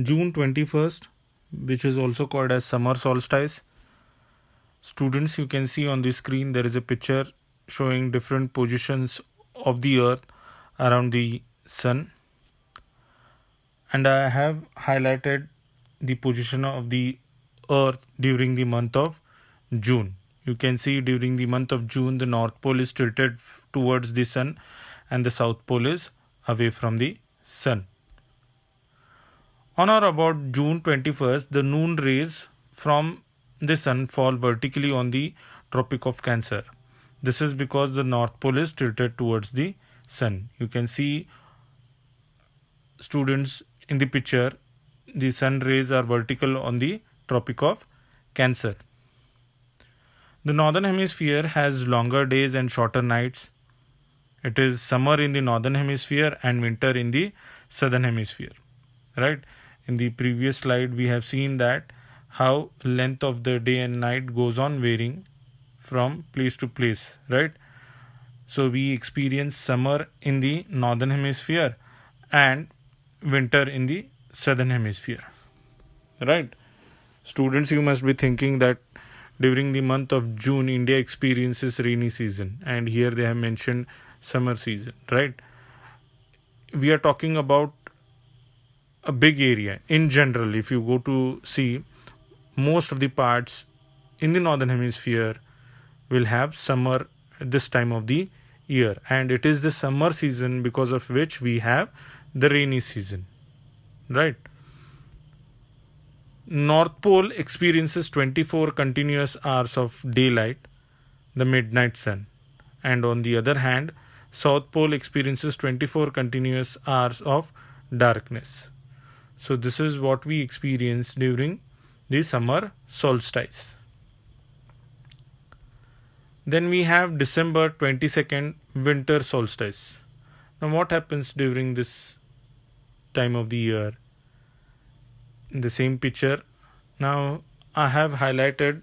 June 21st, which is also called as summer solstice. Students, you can see on the screen there is a picture showing different positions of the earth around the sun, and I have highlighted the position of the earth during the month of June. You can see during the month of June the north pole is tilted towards the sun and the south pole is away from the sun. On or about June 21st, the noon rays from the sun fall vertically on the Tropic of Cancer. This is because the north pole is tilted towards the sun. You can see, students, in the picture, the sun rays are vertical on the Tropic of Cancer. The northern hemisphere has longer days and shorter nights. It is summer in the northern hemisphere and winter in the southern hemisphere, right? In the previous slide we have seen that how length of the day and night goes on varying from place to place, right? So we experience summer in the northern hemisphere and winter in the southern hemisphere, right? Students, you must be thinking that during the month of June India experiences rainy season, and here they have mentioned summer season, right? We are talking about a big area in general. If you go to see, most of the parts in the northern hemisphere will have summer at this time of the year, and it is the summer season because of which we have the rainy season, right? North Pole experiences 24 continuous hours of daylight, the midnight sun, and on the other hand South Pole experiences 24 continuous hours of darkness. So this is what we experience during the summer solstice. Then we have December 22nd, winter solstice. Now what happens during this time of the year? In the same picture, now I have highlighted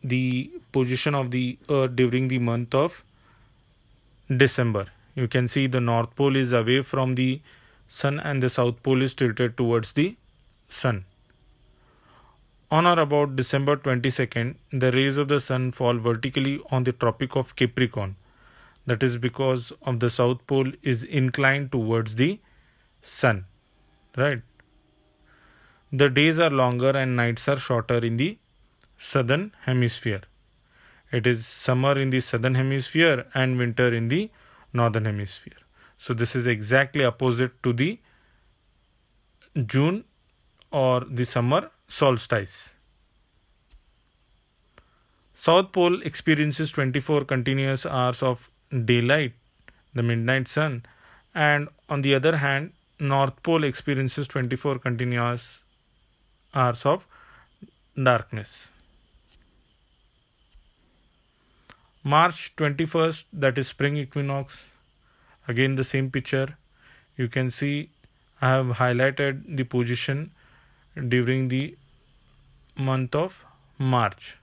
the position of the earth during the month of December. You can see the north pole is away from the sun and the south pole is tilted towards the sun. On or about December 22nd, the rays of the sun fall vertically on the Tropic of Capricorn. That is because of the south pole is inclined towards the sun, right? The days are longer and nights are shorter in the southern hemisphere. It is summer in the southern hemisphere and winter in the northern hemisphere. So this is exactly opposite to the June or the summer solstice. South Pole experiences 24 continuous hours of daylight, the midnight sun, and on the other hand, North Pole experiences 24 continuous hours of darkness. March 21st, that is spring equinox. Again the same picture. You can see I have highlighted the position during the month of March.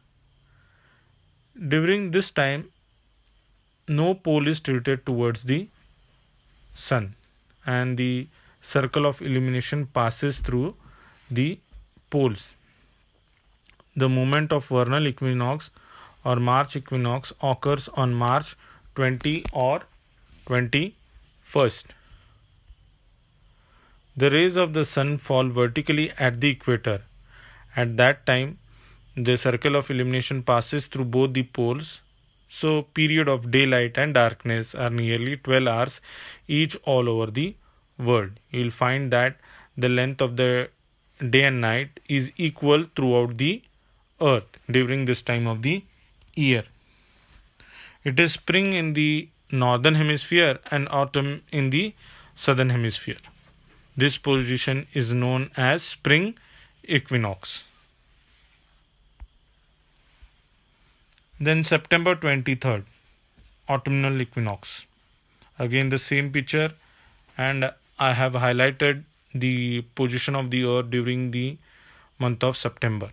During this time, no pole is tilted towards the sun and the circle of illumination passes through the poles. The moment of vernal equinox or March equinox occurs on March 20 or 21st. The rays of the sun fall vertically at the equator. At that time, the circle of illumination passes through both the poles. So, period of daylight and darkness are nearly 12 hours each all over the world. You will find that the length of the day and night is equal throughout the earth during this time of the year. It is spring in the northern hemisphere and autumn in the southern hemisphere. This position is known as spring equinox. Then September 23rd, autumnal equinox. Again the same picture, and I have highlighted the position of the earth during the month of September.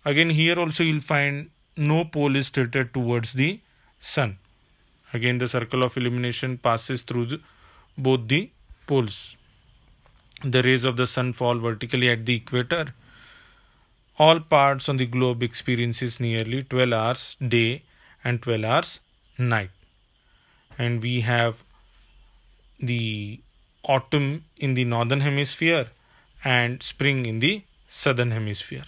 Again here also you will find no pole is tilted towards the sun. Again the circle of illumination passes through both the poles. the rays of the sun fall vertically at the equator, all parts on the globe experiences nearly 12 hours day and 12 hours night. And we have the autumn in the northern hemisphere and spring in the southern hemisphere.